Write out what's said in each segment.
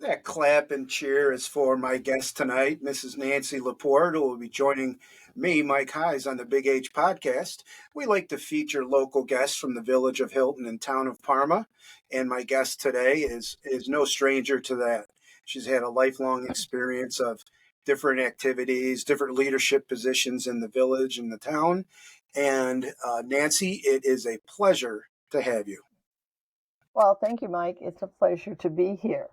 That clap and cheer is for my guest tonight, Mrs. Nancy Leport, who will be joining me, Mike Hayes, on the Big H podcast. We like to feature local guests from the village of Hilton and town of Parma, and my guest today is no stranger to that. She's had a lifelong experience of different activities, different leadership positions in the village and the town. And Nancy, it is a pleasure to have you. Well, thank you, Mike. It's a pleasure to be here.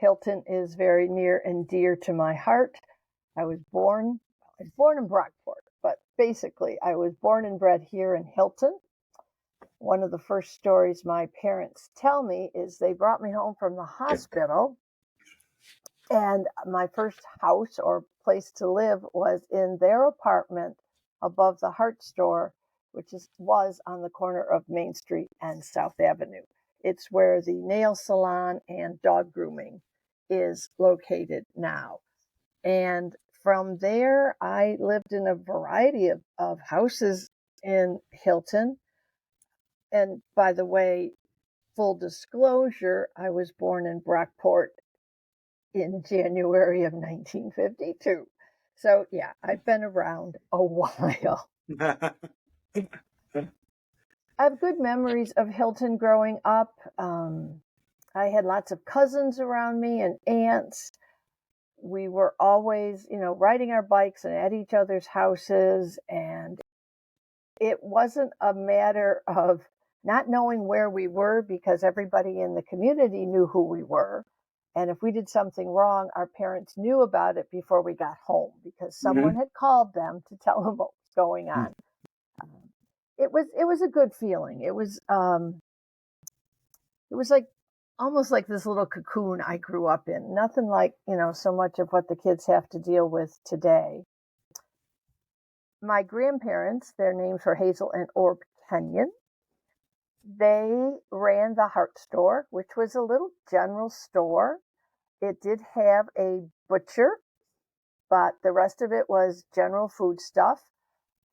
Hilton is very near and dear to my heart. I was born in Brockport, but basically I was born and bred here in Hilton. One of the first stories my parents tell me is they brought me home from the hospital, and my first house or place to live was in their apartment above the Heart Store, which was on the corner of Main Street and South Avenue. It's where the nail salon and dog grooming is located now. And from there, I lived in a variety of houses in Hilton. And by the way, full disclosure, I was born in Brockport in January of 1952. So, yeah, I've been around a while. I have good memories of Hilton growing up. I had lots of cousins around me and aunts. We were always, riding our bikes and at each other's houses. And it wasn't a matter of not knowing where we were because everybody in the community knew who we were. And if we did something wrong, our parents knew about it before we got home because someone had called them to tell them what was going on. It was a good feeling. It was like almost like this little cocoon I grew up in. Nothing like, so much of what the kids have to deal with today. My grandparents, their names were Hazel and Orb Kenyon. They ran the Heart Store, which was a little general store. It did have a butcher, but the rest of it was general food stuff.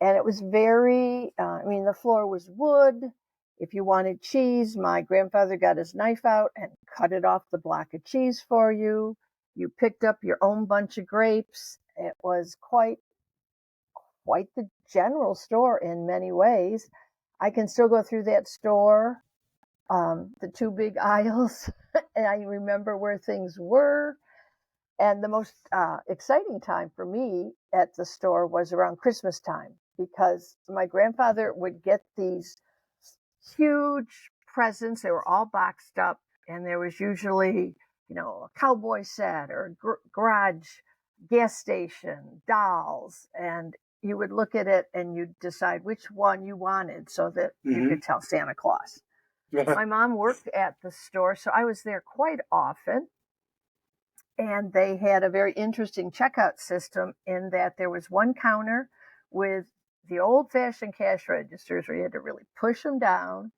And it was very, the floor was wood. If you wanted cheese, my grandfather got his knife out and cut it off the block of cheese for you. You picked up your own bunch of grapes. It was quite the general store in many ways. I can still go through that store, the two big aisles, and I remember where things were. And the most exciting time for me at the store was around Christmas time because my grandfather would get these huge presents. They were all boxed up, and there was usually, a cowboy set or garage, gas station, dolls, and you would look at it and you'd decide which one you wanted so that you could tell Santa Claus. My mom worked at the store, so I was there quite often. And they had a very interesting checkout system in that there was one counter with the old-fashioned cash registers where you had to really push them down.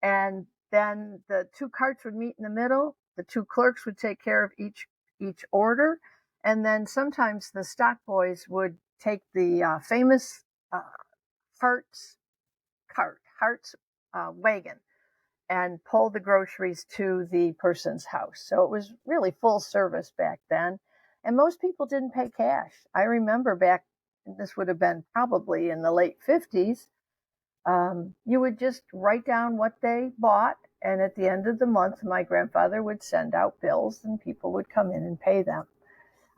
And then the two carts would meet in the middle. The two clerks would take care of each order. And then sometimes the stock boys would take the famous Hart's wagon and pull the groceries to the person's house. So it was really full service back then. And most people didn't pay cash. I remember this would have been probably in the late 50s, you would just write down what they bought. And at the end of the month, my grandfather would send out bills and people would come in and pay them.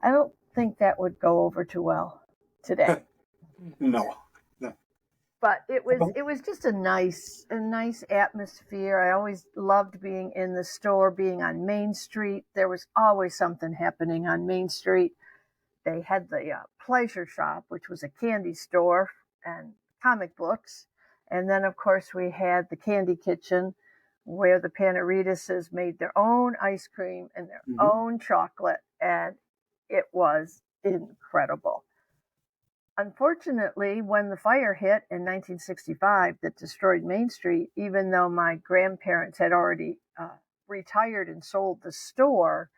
I don't think that would go over too well today. No. But it was just a nice atmosphere. I always loved being in the store, being on Main Street. There was always something happening on Main Street. They had the pleasure shop, which was a candy store and comic books. And then, of course, we had the candy kitchen where the Panaritas made their own ice cream and their own chocolate. And it was incredible. Unfortunately, when the fire hit in 1965 that destroyed Main Street, even though my grandparents had already retired and sold the store,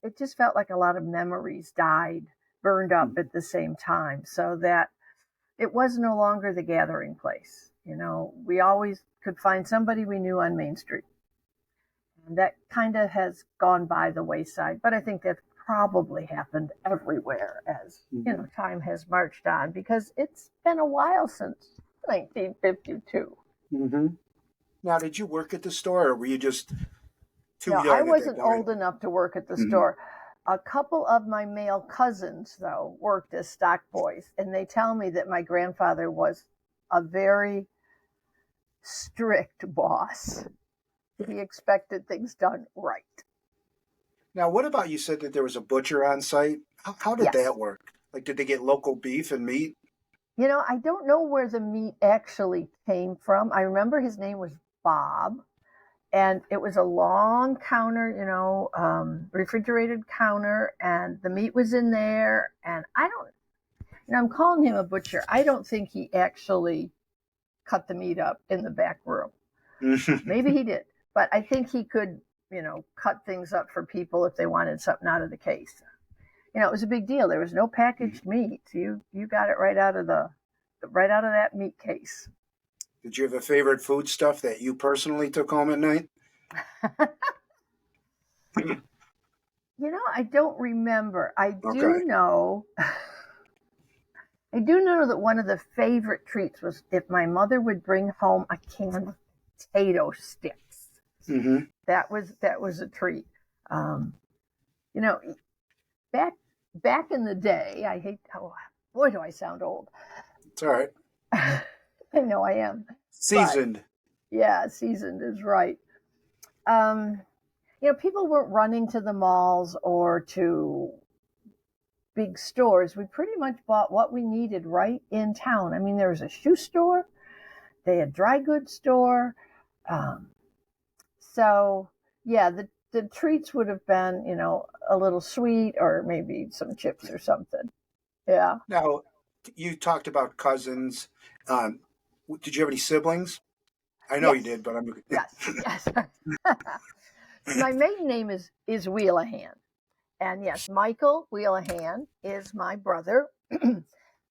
it just felt like a lot of memories burned up at the same time, so that it was no longer the gathering place. We always could find somebody we knew on Main Street. And that kind of has gone by the wayside, but I think that's probably happened everywhere as, time has marched on, because it's been a while since 1952. Mm-hmm. Now, did you work at the store, or were you just too No, I young at that wasn't point? old enough to work at the Mm-hmm. store. A couple of my male cousins, though, worked as stock boys, and they tell me that my grandfather was a very strict boss. He expected things done right. Now, what about, you said that there was a butcher on site? How did Yes. that work? Like, did they get local beef and meat? I don't know where the meat actually came from. I remember his name was Bob, and it was a long counter, refrigerated counter, and the meat was in there. And I'm calling him a butcher. I don't think he actually cut the meat up in the back room. Maybe he did, but I think he could, cut things up for people if they wanted something out of the case. It was a big deal. There was no packaged meat. You got it right out of that meat case. Did you have a favorite food stuff that you personally took home at night? I don't remember. Okay. I do know that one of the favorite treats was if my mother would bring home a can of potato sticks. Mm-hmm. That was a treat. You know, back in the day, I hate. Oh, boy, do I sound old. It's all right. I know I am, but Seasoned. yeah, seasoned is right. Um, people weren't running to the malls or to big stores. We pretty much bought what we needed right in town. I mean, there was a shoe store, they had dry goods store. Um, so yeah, the treats would have been, a little sweet or maybe some chips or something. Yeah. Now, you talked about cousins. Um, did you have any siblings? I know you Yes. did, but I'm. Yes. My maiden name is Wheelahan. And yes, Michael Wheelahan is my brother.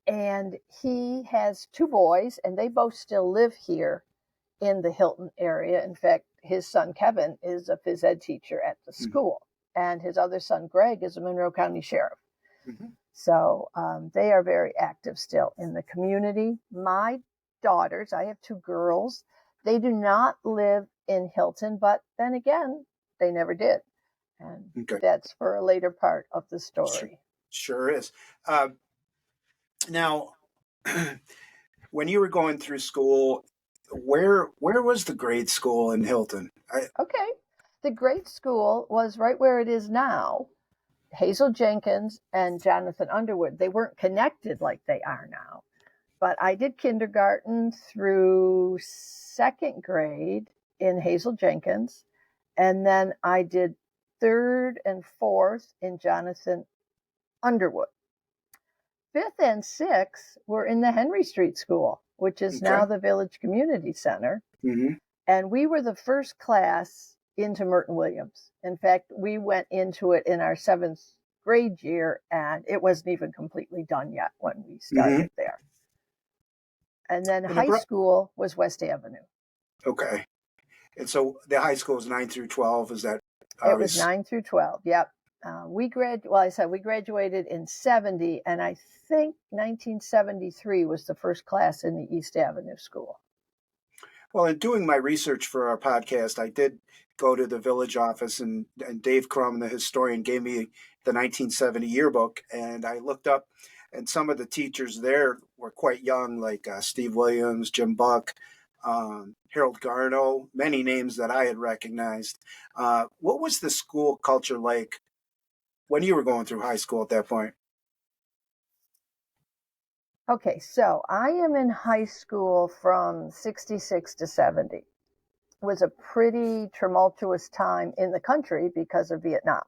And he has two boys, and they both still live here in the Hilton area. In fact, his son Kevin is a phys ed teacher at the school, and his other son Greg is a Monroe County sheriff. Mm-hmm. So they are very active still in the community. My daughters, I have two girls, they do not live in Hilton, but then again, they never did. And Okay. that's for a later part of the Sure, story. sure is. Now, when you were going through school, where was the grade school in Hilton? Okay. The grade school was right where it is now. Hazel Jenkins and Jonathan Underwood. They weren't connected like they are now. But I did kindergarten through second grade in Hazel Jenkins. And then I did third and fourth in Jonathan Underwood. Fifth and sixth were in the Henry Street School, which is Okay. now the Village Community Center. Mm-hmm. And we were the first class into Merton Williams. In fact, we went into it in our seventh grade year, and it wasn't even completely done yet when we Mm-hmm. started there. And then And high school was West Avenue. okay. And so the high school is 9 through 12. Is that It was obvious? 9 through 12. Yep. We graduated in 70, and I think 1973 was the first class in the East Avenue school. Well, in doing my research for our podcast, I did go to the village office, and Dave Crum, the historian, gave me the 1970 yearbook, and I looked up, and some of the teachers there were quite young, like Steve Williams, Jim Buck, Harold Garno, many names that I had recognized. What was the school culture like when you were going through high school at that point? Okay, so I am in high school from 66 to 70. It was a pretty tumultuous time in the country because of Vietnam.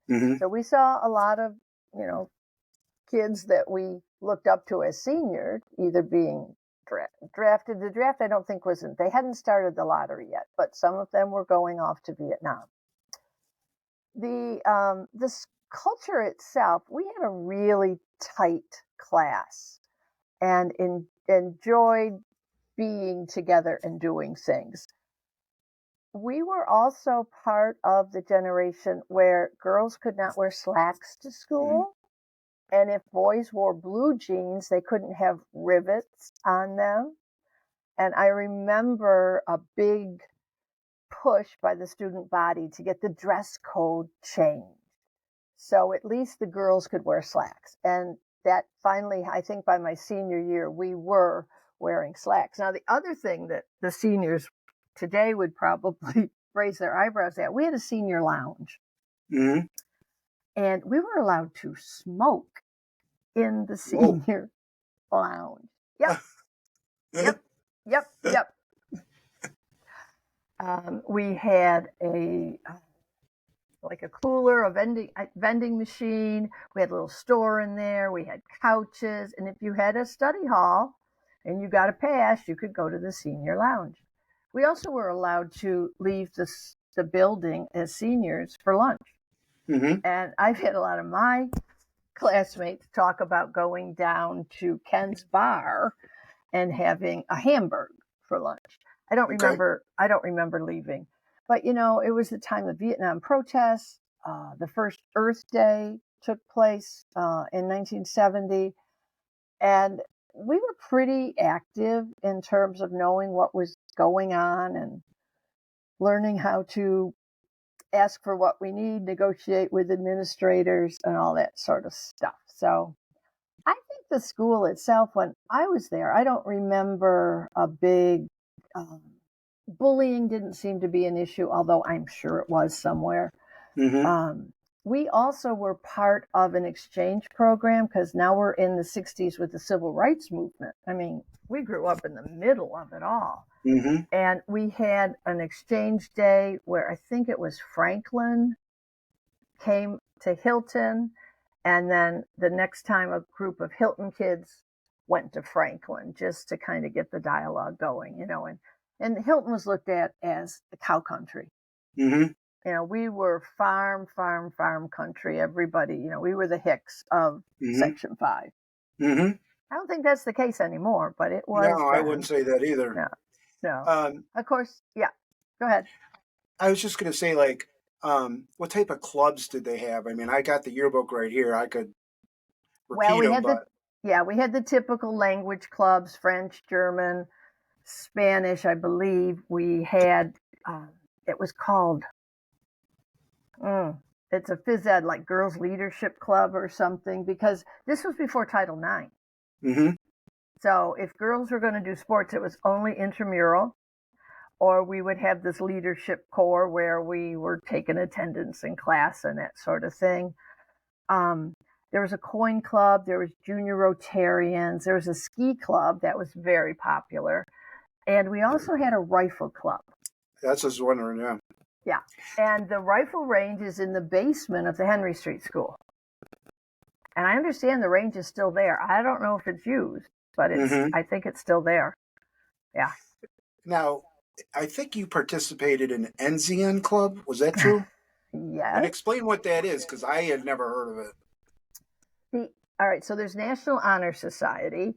Mm-hmm. So we saw a lot of, kids that we looked up to as seniors either being drafted. The draft, I don't think they hadn't started the lottery yet, but some of them were going off to Vietnam. This culture itself, we had a really tight class and enjoyed being together and doing things. we were also part of the generation where girls could not wear slacks to Mm. school. And if boys wore blue jeans, they couldn't have rivets on them. And I remember a big push by the student body to get the dress code changed. So at least the girls could wear slacks. And that finally, I think by my senior year, we were wearing slacks. Now, the other thing that the seniors today would probably raise their eyebrows at, we had a senior lounge Mm-hmm. and we were allowed to smoke in the Whoa. senior lounge. Yep, yep, yep, yep. We had a like a cooler, a vending machine. We had a little store in there. We had couches, and if you had a study hall and you got a pass, you could go to the senior lounge. We also were allowed to leave the building as seniors for lunch. Mm-hmm. And I've had a lot of my classmates talk about going down to Ken's bar and having a hamburger for lunch. Okay. I don't remember leaving. But it was the time of Vietnam protests. The first Earth Day took place in 1970, and we were pretty active in terms of knowing what was going on and learning how to ask for what we need, negotiate with administrators, and all that sort of stuff. So I think the school itself, when I was there, I don't remember a big um, bullying didn't seem to be an issue, although I'm sure it was somewhere. Mm-hmm. Um, we also were part of an exchange program because now we're in the 60s with the civil rights movement. I mean, we grew up in the middle of it all. Mm-hmm. And we had an exchange day where I think it was Franklin came to Hilton. And then the next time a group of Hilton kids went to Franklin just to kind of get the dialogue going. And Hilton was looked at as the cow country. Mm-hmm. We were farm country. Everybody, we were the Hicks of Mm-hmm. Section 5. Mm-hmm. I don't think that's the case anymore, but it No, was I wouldn't then. say that either. No, no. Um, Of course, yeah. Go ahead. I was just going to say, like, what type of clubs did they have? I mean, I got the yearbook right here. I could Well, repeat them, but we had the typical language clubs, French, German, Spanish, I believe. We had, it was called, it's a phys ed, like Girls Leadership Club or something, because this was before Title IX. mm-hmm. So if girls were going to do sports, it was only intramural, or we would have this leadership corps where we were taking attendance in class and that sort of thing. There was a coin club, there was junior Rotarians, there was a ski club that was very popular, and we also had a rifle club. That's just wondering. Yeah. Yeah, and the rifle range is in the basement of the Henry Street School. And I understand the range is still there. I don't know if it's used, but Mm-hmm. I think it's still there. Yeah. Now, I think you participated in Enzian Club. Was that true? And Yes. explain what that is, because I had never heard of it. All right, so there's National Honor Society,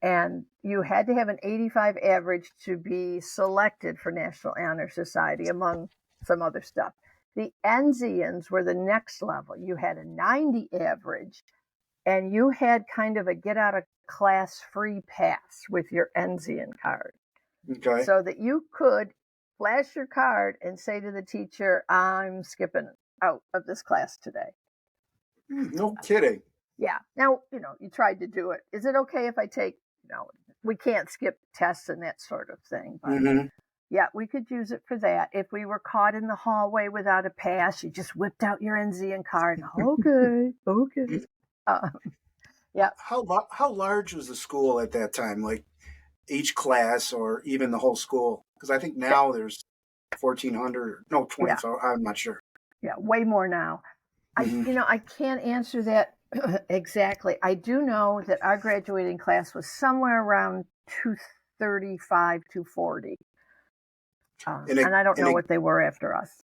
and you had to have an 85 average to be selected for National Honor Society, among some other stuff. The Enzians were the next level. You had a 90 average, and you had kind of a get out of class free pass with your Enzian card, Okay. so that you could flash your card and say to the teacher, I'm skipping out of this class today. No kidding. Yeah. Now, you tried to do it. Is it okay if I take, we can't skip tests and that sort of thing. But Mm-hmm. yeah, we could use it for that. If we were caught in the hallway without a pass, you just whipped out your NZN card. Okay. Okay. Uh, yeah. How large was the school at that time? Like each class, or even the whole school? Because I think now there's 1,400. No, Yeah. 2,500. I'm not sure. Yeah. Way more now. Mm-hmm. I can't answer that exactly. I do know that our graduating class was somewhere around 235, 240. And I don't know what they were after us.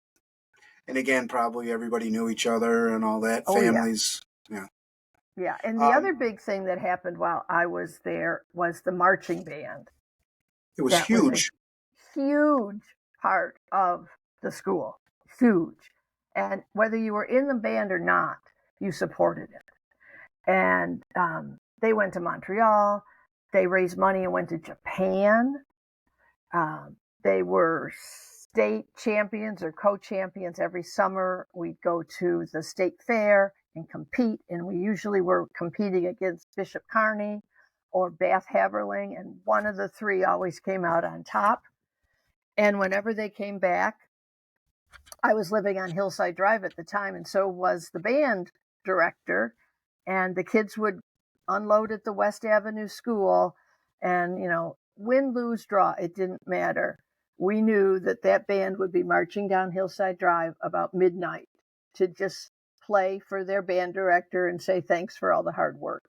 And again, probably everybody knew each other and all that. Oh, Families. Yeah. Yeah. And the other big thing that happened while I was there was the marching band. It was That huge. was huge. part of the school. Huge. And whether you were in the band or not, you supported it. And they went to Montreal. They raised money and went to Japan. They were state champions or co-champions every summer. We'd go to the state fair and compete, and we usually were competing against Bishop Kearney or Bath Haverling, and one of the three always came out on top. And whenever they came back, I was living on Hillside Drive at the time, and so was the band director, and the kids would unload at the West Avenue School, and, win, lose, draw, it didn't matter. We knew that band would be marching down Hillside Drive about midnight to just play for their band director and say thanks for all the hard work.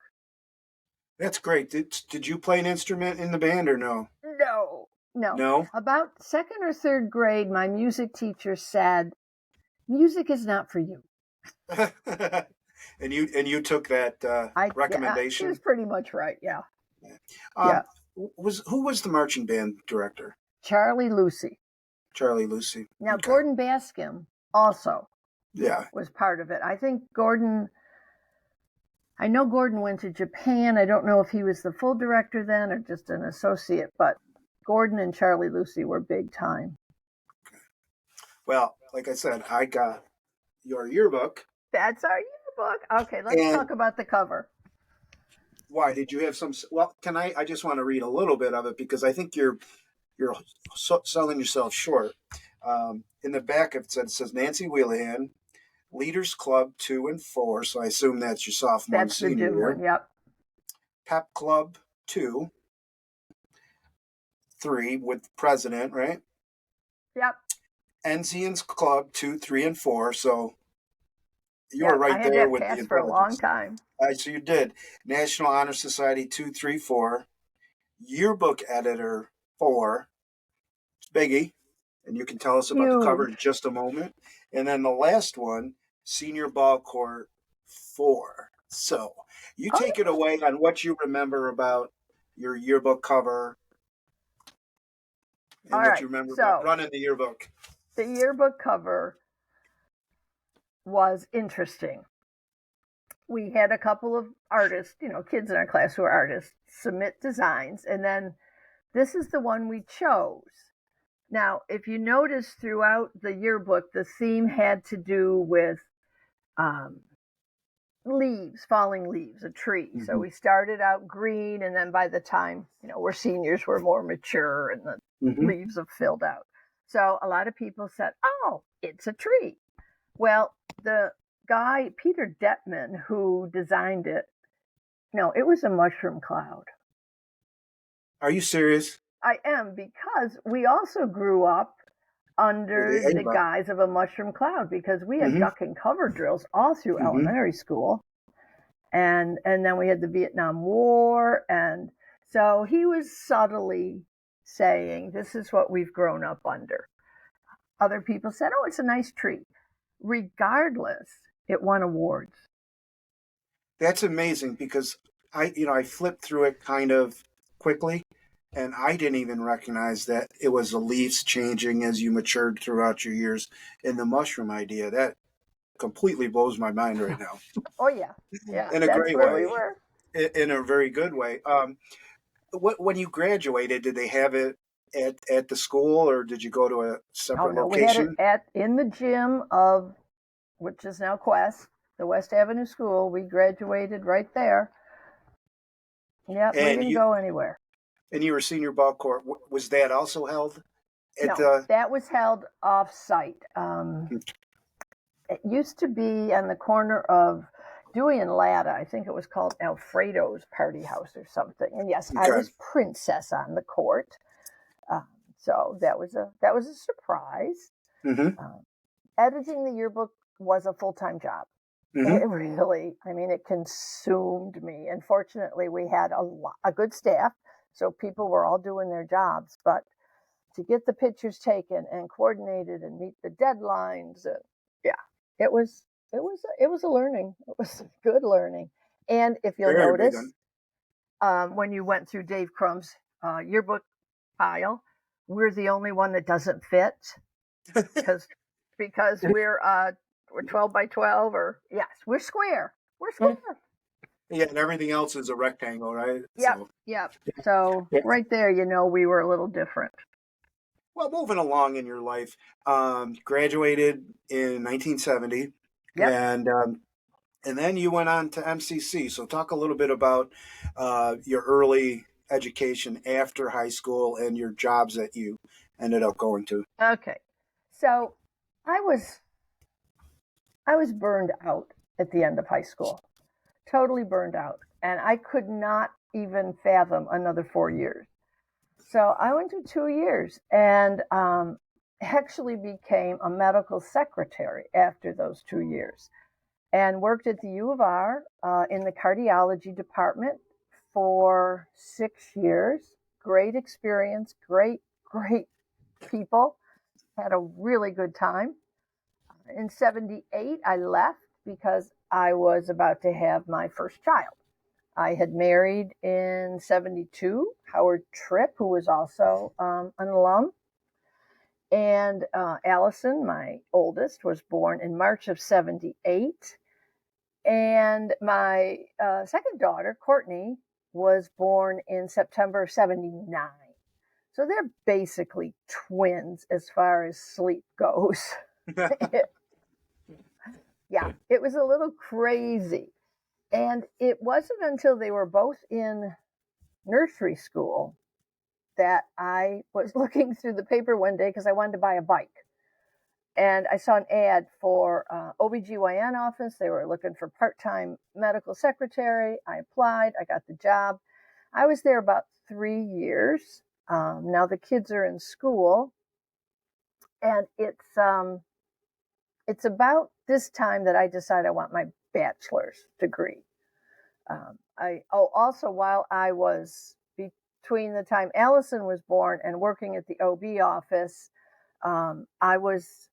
That's great. Did you play an instrument in the band or no? No. About second or third grade, my music teacher said, "Music is not for you." and you took that recommendation? Yeah, he was pretty much right. Yeah. Who was the marching band director? Charlie Lucy. Okay. Now, Gordon Bascom also Yeah. was part of it. I know Gordon went to Japan. I don't know if he was the full director then or just an associate, but Gordon and Charlie Lucy were big time. Okay. Well, like I said, I got your yearbook. That's our yearbook. Okay, let's talk about the cover. Why did you have some? Well, I just want to read a little bit of it because I think you're selling yourself short. In the back of it says Nancy Wheelahan, Leaders Club 2 and 4. So I assume that's your sophomore and senior year. That's the one. Yep. Pep Club 2, 3 with president, right? Yep. Enzian's Club 2, 3, and 4. So you were right there with the for a long time. So you did. National Honor Society 2, 3, 4. Yearbook editor 4. It's biggie. And you can tell us about the cover in just a moment. And then the last one, Senior Ball Court 4. So you take it away on what you remember about your yearbook cover and what you remember about running the yearbook. The yearbook cover was interesting. We had a couple of artists, kids in our class who are artists, submit designs, and then this is the one we chose. Now, if you notice throughout the yearbook, the theme had to do with falling leaves, a tree. Mm-hmm. So we started out green, and then by the time, we're seniors, we're more mature, and the leaves have filled out. So a lot of people said, "Oh, it's a tree." Well, the guy, Peter Detman, who designed it, no, it was a mushroom cloud. Are you serious? I am, because we also grew up under the guise of a mushroom cloud, because we had duck and cover drills all through elementary school. And then we had the Vietnam War. And so he was subtly saying, this is what we've grown up under. Other people said, oh, it's a nice tree. Regardless, it won awards. That's amazing, because I flipped through it kind of quickly, and I didn't even recognize that it was the leaves changing as you matured throughout your years. And the mushroom idea, that completely blows my mind right now. Oh, yeah. Yeah. In a great way. We were. In a very good way. When you graduated, did they have it at the school, or did you go to a separate location? We had it in the gym of, which is now Quest, the West Avenue School. We graduated right there. Yeah, we didn't go anywhere. And you were senior ball court. Was that also held? That was held off-site. It used to be on the corner of Dewey and Latta. I think it was called Alfredo's Party House or something. And yes, I was princess on the court. So that was a surprise. Mm-hmm. Editing the yearbook was a full-time job. Mm-hmm. It really, it consumed me. And fortunately, we had a good staff, so people were all doing their jobs. But to get the pictures taken and coordinated and meet the deadlines, it was a learning. It was good learning. And if you'll notice, when you went through Dave Crumb's yearbook pile, we're the only one that doesn't fit because we're 12 by 12, or yes, we're square. We're square. Yeah, and everything else is a rectangle, right? Yep, So, yep. So yeah. right there, we were a little different. Well, moving along in your life, graduated in 1970, Yep. and then you went on to MCC. So, talk a little bit about your early education after high school and your jobs that you ended up going to. Okay. So I was I was burned out at the end of high school. Totally burned out, and I could not even fathom another 4 years. So I went to 2 years and actually became a medical secretary after those 2 years, and worked at the U of R in the cardiology department for 6 years. Great experience, great people. Had a really good time. In 78, I left because I was about to have my first child. I had married in 72 Howard Tripp, who was also an alum. And Allison, my oldest, was born in March of 78. And my second daughter, Courtney, was born in September of 79. So they're basically twins as far as sleep goes. Yeah, it was a little crazy. And it wasn't until they were both in nursery school that I was looking through the paper one day because I wanted to buy a bike. And I saw an ad for OBGYN office. They were looking for part-time medical secretary. I applied. I got the job. I was there about 3 years. Now the kids are in school. And it's about this time that I decide I want my bachelor's degree. Also, while I was between the time Allison was born and working at the OB office, I was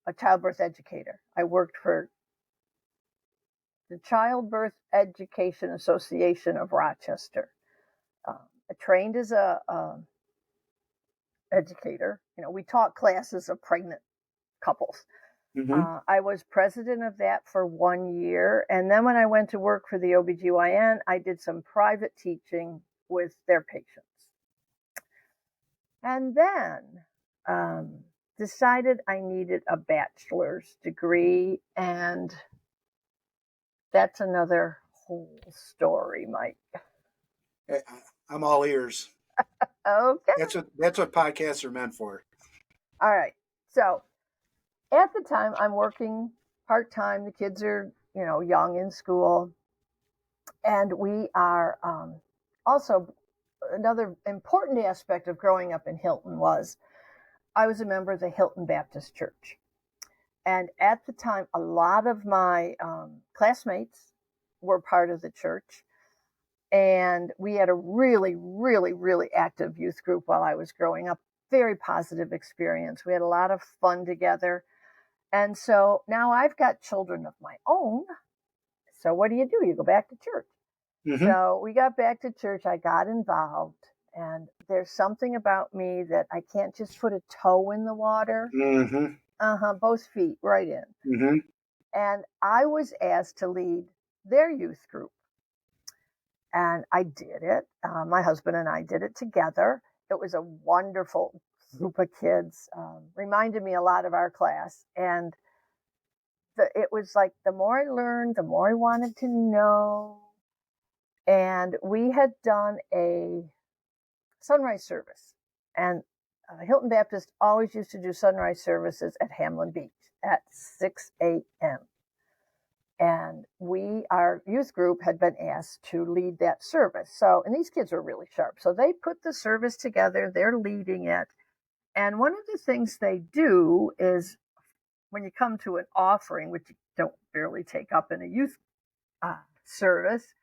a childbirth educator. I worked for the Childbirth Education Association of Rochester. I trained as a educator. We taught classes of pregnant couples. Mm-hmm. I was president of that for 1 year. And then when I went to work for the OBGYN, I did some private teaching with their patients. And then decided I needed a bachelor's degree. And that's another whole story, Mike. I'm all ears. Okay. That's what podcasts are meant for. All right. So at the time, I'm working part-time. The kids are, young in school. And we are also, another important aspect of growing up in Hilton was I was a member of the Hilton Baptist Church. And at the time, a lot of my classmates were part of the church. And we had a really, really, really active youth group while I was growing up. Very positive experience. We had a lot of fun together. And so now I've got children of my own. So what do? You go back to church. Mm-hmm. So we got back to church. I got involved. And there's something about me that I can't just put a toe in the water. Mm-hmm. Both feet right in. Mm-hmm. And I was asked to lead their youth group. And I did it. My husband and I did it together. It was a wonderful group of kids. Reminded me a lot of our class. And it was like the more I learned, the more I wanted to know. And we had done a sunrise service. And Hilton Baptist always used to do sunrise services at Hamlin Beach at 6 a.m. And our youth group had been asked to lead that service. So, and these kids were really sharp. So they put the service together, they're leading it. And one of the things they do is when you come to an offering, which you don't barely take up in a youth service,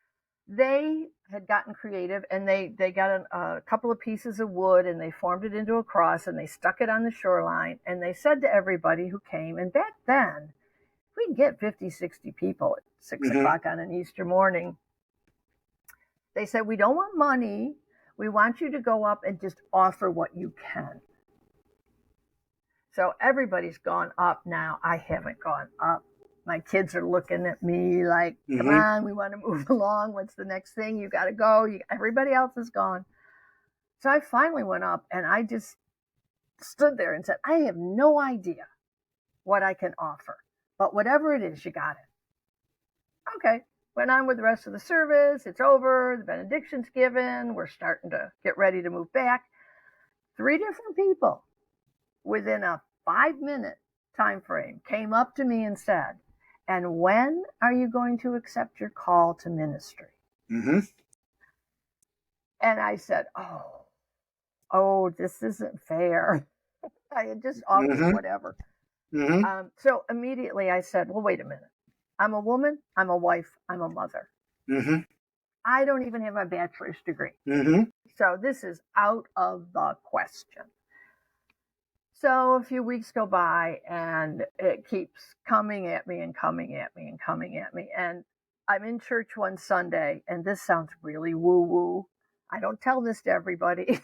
they had gotten creative and they got a couple of pieces of wood and they formed it into a cross and they stuck it on the shoreline. And they said to everybody who came, and back then, we'd get 50, 60 people at 6 o'clock on an Easter morning. They said, we don't want money. We want you to go up and just offer what you can. So everybody's gone up now. I haven't gone up. My kids are looking at me like, come Mm-hmm. on, we want to move along. What's the next thing? You got to go. Everybody else is gone. So I finally went up and I just stood there and said, I have no idea what I can offer, but whatever it is, you got it. Okay. Went on with the rest of the service. It's over. The benediction's given. We're starting to get ready to move back. 3 different people within a 5-minute time frame came up to me and said, and when are you going to accept your call to ministry? Mm-hmm. And I said, oh, this isn't fair. I had just offered Mm-hmm. whatever. Mm-hmm. So immediately I said, well, wait a minute. I'm a woman. I'm a wife. I'm a mother. Mm-hmm. I don't even have my bachelor's degree. Mm-hmm. So this is out of the question. So a few weeks go by and it keeps coming at me and coming at me and coming at me. And I'm in church one Sunday, and this sounds really woo-woo. I don't tell this to everybody.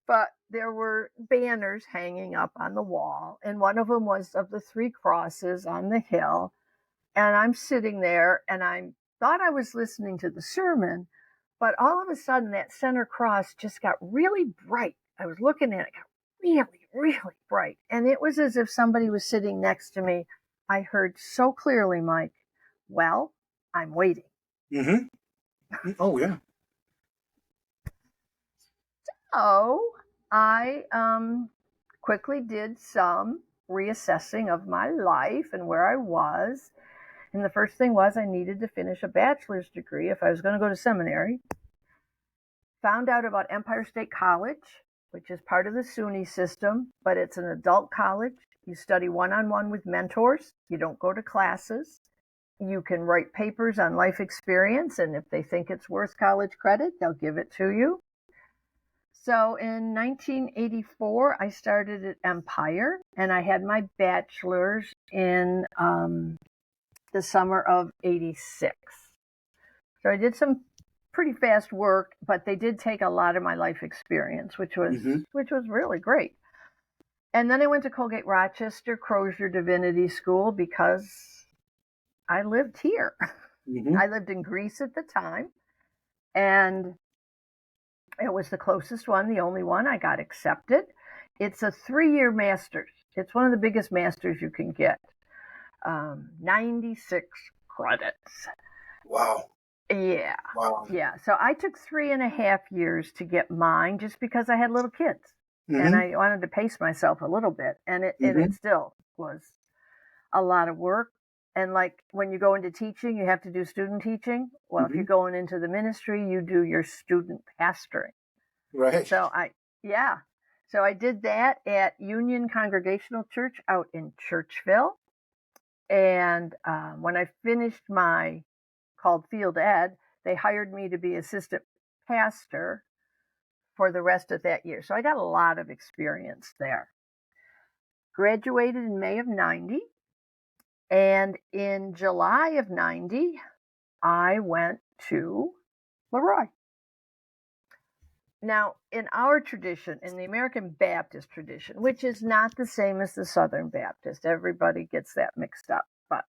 But there were banners hanging up on the wall, and one of them was of the 3 crosses on the hill. And I'm sitting there, and I thought I was listening to the sermon, but all of a sudden that center cross just got really bright. I was looking at it, it got really, really bright. And it was as if somebody was sitting next to me. I heard so clearly, Mike, well, I'm waiting. Mm-hmm. Oh, yeah. So I quickly did some reassessing of my life and where I was. And the first thing was I needed to finish a bachelor's degree if I was going to go to seminary. Found out about Empire State College, which is part of the SUNY system, but it's an adult college. You study one-on-one with mentors. You don't go to classes. You can write papers on life experience, and if they think it's worth college credit, they'll give it to you. So in 1984, I started at Empire, and I had my bachelor's in the summer of 86. So I did some pretty fast work, but they did take a lot of my life experience, which was really great. And then I went to Colgate Rochester Crozier Divinity School because I lived here. Mm-hmm. I lived in Greece at the time, and it was the closest one, the only one. I got accepted. It's a 3-year master's. It's one of the biggest masters you can get. 96 credits. Wow. Yeah. Wow. Yeah. So I took 3.5 years to get mine just because I had little kids. Mm-hmm. And I wanted to pace myself a little bit. And it still was a lot of work. And like when you go into teaching, you have to do student teaching. Well, if you're going into the ministry, you do your student pastoring. Right. So I did that at Union Congregational Church out in Churchville. And when I finished my called Field Ed, they hired me to be assistant pastor for the rest of that year. So I got a lot of experience there. Graduated in May of 90. And in July of 90, I went to Leroy. Now, in our tradition, in the American Baptist tradition, which is not the same as the Southern Baptist, everybody gets that mixed up. But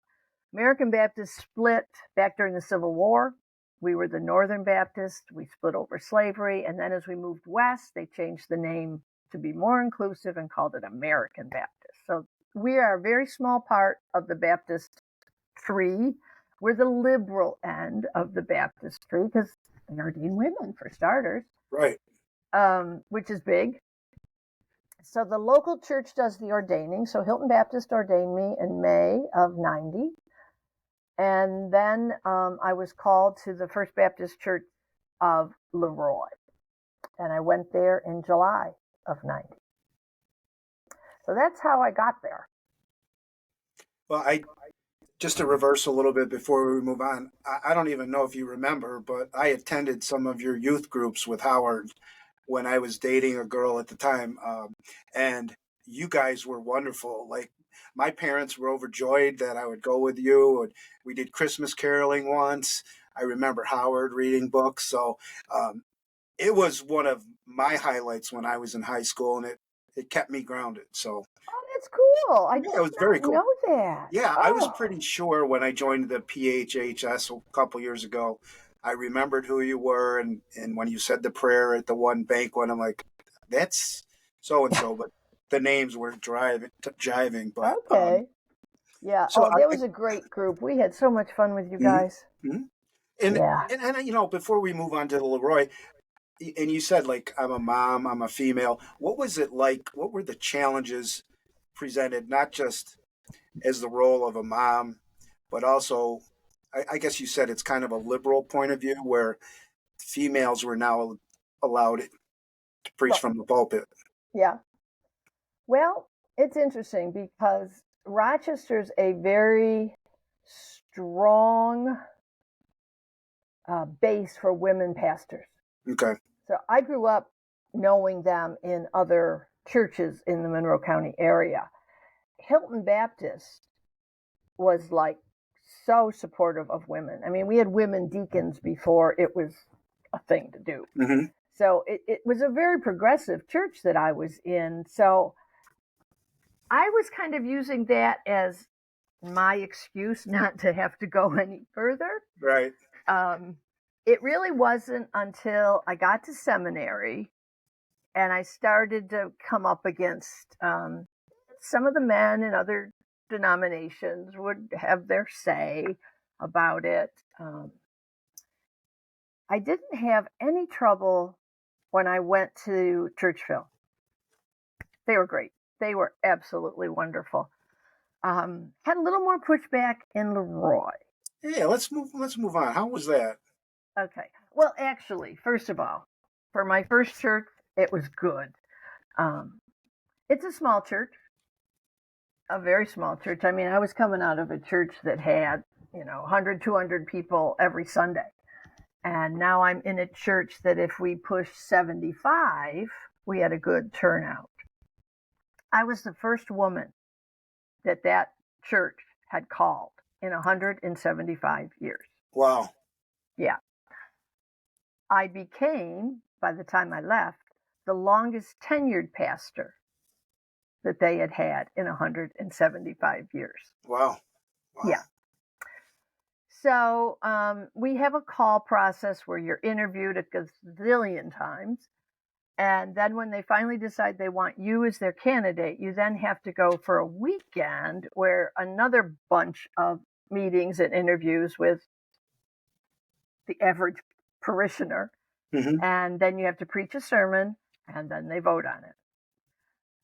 American Baptist split back during the Civil War. We were the Northern Baptist. We split over slavery. And then as we moved west, they changed the name to be more inclusive and called it American Baptist. So we are a very small part of the Baptist tree. We're the liberal end of the Baptist tree because they ordain women, for starters. Right. Which is big. So the local church does the ordaining. So Hilton Baptist ordained me in May of 90. And then I was called to the First Baptist Church of Leroy. And I went there in July of 90. So that's how I got there. Well, just to reverse a little bit before we move on, I don't even know if you remember, but I attended some of your youth groups with Howard when I was dating a girl at the time. And you guys were wonderful. Like, my parents were overjoyed that I would go with you. We did Christmas caroling once. I remember Howard reading books. So it was one of my highlights when I was in high school, and it kept me grounded. So Oh, that's cool. I yeah, it did was very not cool. know that. Yeah, I was Oh, pretty sure when I joined the PHHS a couple years ago, I remembered who you were, and when you said the prayer at the one banquet, I'm like, that's so and so, but the names were jiving. But okay. Yeah. so Oh, that was a great group. We had so much fun with you mhm, guys. mhm. and Yeah. and you know, before we move on to the Leroy, and you said like I'm a mom, I'm a female. What was it like? What were the challenges presented, not just as the role of a mom, but also, I guess you said it's kind of a liberal point of view where females were now allowed to preach Well, from the pulpit. yeah. Well, it's interesting because Rochester's a very strong base for women pastors. Okay. So I grew up knowing them in other churches in the Monroe County area. Hilton Baptist was like so supportive of women. I mean, we had women deacons before it was a thing to do. Hmm. So it was a very progressive church that I was in. So I was kind of using that as my excuse not to have to go any further. Right. Um, it really wasn't until I got to seminary and I started to come up against some of the men in other denominations would have their say about it. I didn't have any trouble when I went to Churchville. They were great. They were absolutely wonderful. Had a little more pushback in Leroy. Yeah. Let's move on. How was that? Okay. Well, actually, first of all, for my first church, it was good. Um, it's a small church, a very small church. I mean, I was coming out of a church that had, 100, 200 people every Sunday. And now I'm in a church that if we pushed 75, we had a good turnout. I was the first woman that church had called in 175 years. Wow. Yeah. I became, by the time I left, the longest tenured pastor that they had had in 175 years. Wow. Wow. Yeah. So we have a call process where you're interviewed a gazillion times. And then when they finally decide they want you as their candidate, you then have to go for a weekend where another bunch of meetings and interviews with the average parishioner. Hmm. And then you have to preach a sermon and then they vote on it.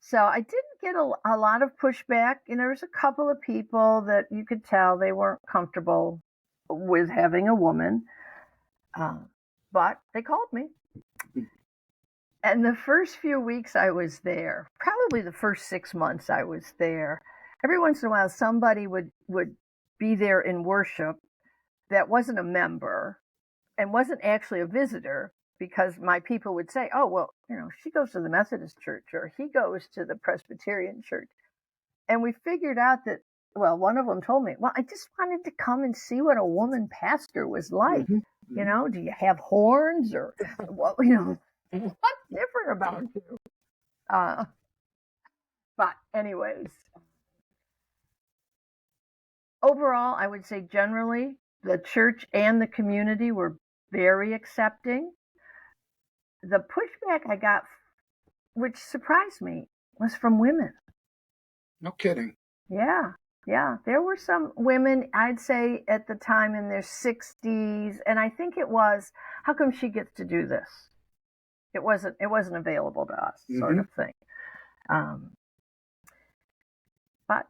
So I didn't get a lot of pushback. There was a couple of people that you could tell they weren't comfortable with having a woman. But they called me. And the first few weeks I was there, probably the first 6 months I was there, every once in a while somebody would be there in worship that wasn't a member and wasn't actually a visitor because my people would say, oh, well, she goes to the Methodist church or he goes to the Presbyterian church. And we figured out that, well, one of them told me, well, I just wanted to come and see what a woman pastor was like. Hmm. Hmm. Do you have horns or what, what's different about you? Uh, but anyways, overall, I would say generally the church and the community were very accepting. The pushback I got, which surprised me, was from women. No kidding. Yeah. Yeah, there were some women, I'd say at the time in their 60s, and I think it was, how come she gets to do this? It wasn't available to us, sort Hmm. of thing. Um, but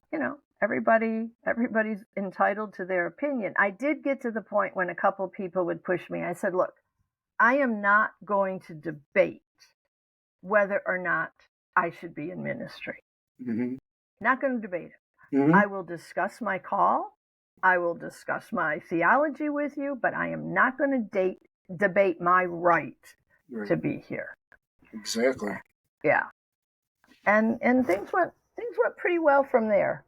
everybody's entitled to their opinion. I did get to the point when a couple people would push me. I said, look, I am not going to debate whether or not I should be in ministry. Hmm. Not going to debate it. Hmm. I will discuss my call. I will discuss my theology with you, but I am not going to debate my right Right. to be here. Exactly. Yeah. And things went pretty well from there.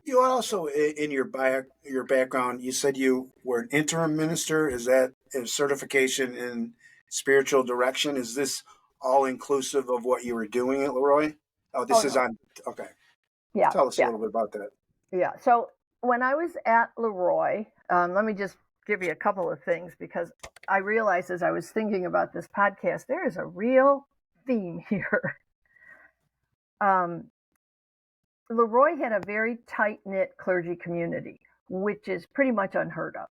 You also, in your background, you said you were an interim minister. Is that a certification in spiritual direction. Is this all inclusive of what you were doing at Leroy? Oh, Oh this is no. on. Okay. Yeah, Tell us a yeah, little bit about that. yeah. So when I was at Leroy, let me just give you a couple of things because I realized as I was thinking about this podcast, there is a real theme here. Um, Leroy had a very tight knit clergy community, which is pretty much unheard of.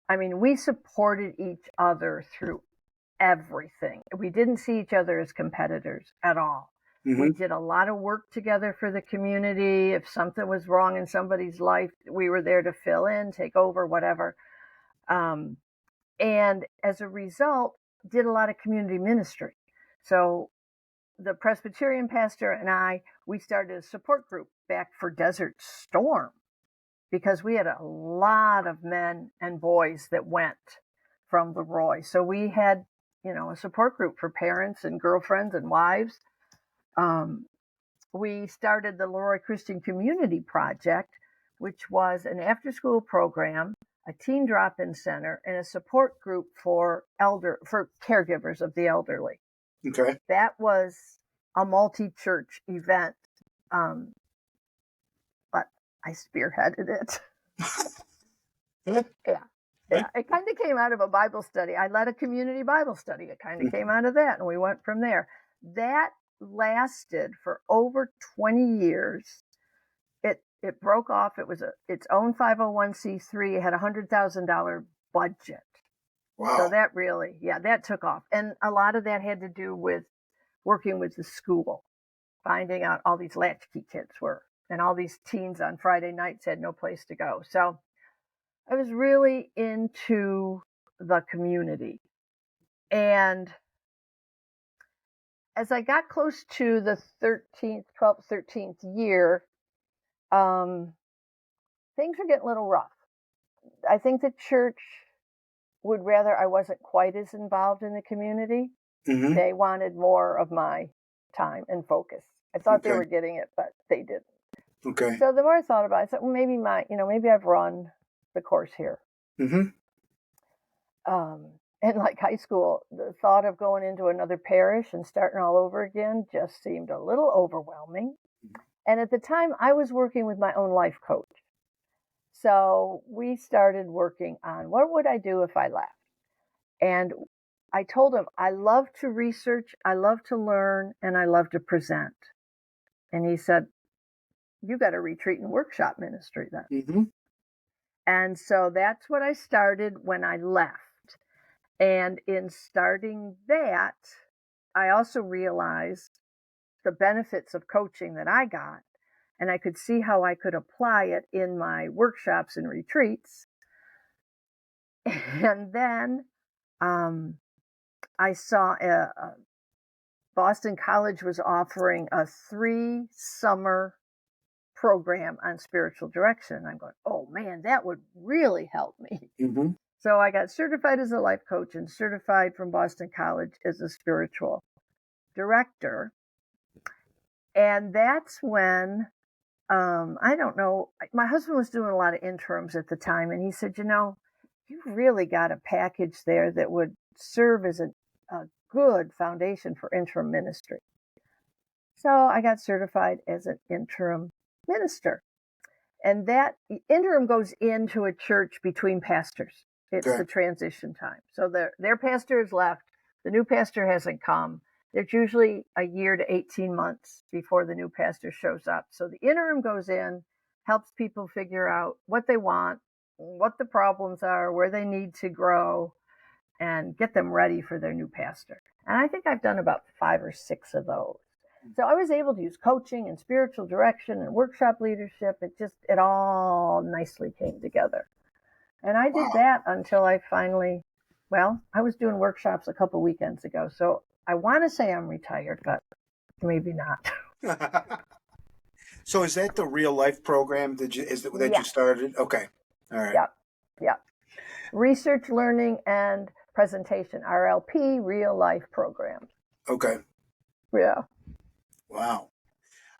I mean, we supported each other through everything. We didn't see each other as competitors at all. We Mm-hmm. did a lot of work together for the community. If something was wrong in somebody's life, we were there to fill in, take over, whatever. Um, and as a result, did a lot of community ministry. So the Presbyterian pastor and I, we started a support group back for Desert Storm because we had a lot of men and boys that went from Leroy. So we had, a support group for parents and girlfriends and wives. Um, we started the Leroy Christian Community Project, which was an after-school program, a teen drop-in center, and a support group for caregivers of the elderly. Okay. That was a multi-church event, but I spearheaded it. Yeah. Yeah. Yeah, it kind of came out of a Bible study. I led a community Bible study. It kind of came out of that, and we went from there. That lasted for over 20 years. It broke off. It was its own 501c3. It had $100,000 budget. Wow. So that really, that took off. And a lot of that had to do with working with the school, finding out all these latchkey kids were, and all these teens on Friday nights had no place to go. So I was really into the community. And as I got close to the 12th, 13th year, things were getting a little rough. I think the church would rather I wasn't quite as involved in the community. Mm-hmm. They wanted more of my time and focus. I thought they were getting it, but they didn't. Okay. So the more I thought about it, I thought, well, maybe I've run the course here. Mm-hmm. And like high school, the thought of going into another parish and starting all over again just seemed a little overwhelming. And at the time, I was working with my own life coach. So we started working on what would I do if I left? And I told him, I love to research, I love to learn, and I love to present. And he said, you got a retreat and workshop ministry then. Mm-hmm. And so that's what I started when I left. And in starting that, I also realized the benefits of coaching that I got, and I could see how I could apply it in my workshops and retreats. And then I saw Boston College was offering a 3-summer program on spiritual direction. I'm going, oh man, that would really help me. Mm-hmm. So I got certified as a life coach and certified from Boston College as a spiritual director. And that's when, I don't know, my husband was doing a lot of interims at the time. And he said, you really got a package there that would serve as a good foundation for interim ministry. So I got certified as an interim minister. And that interim goes into a church between pastors. It's the transition time. So their pastor has left. The new pastor hasn't come. There's usually a year to 18 months before the new pastor shows up. So the interim goes in, helps people figure out what they want, what the problems are, where they need to grow, and get them ready for their new pastor. And I think I've done about 5 or 6 of those. So I was able to use coaching and spiritual direction and workshop leadership. It all nicely came together. And I did that until I finally, I was doing workshops a couple weekends ago. So I want to say I'm retired, but maybe not. So is that the real life program that you started? Okay. All right. Yeah. Research, learning, and presentation, RLP, real life programs. Okay. Yeah. Wow.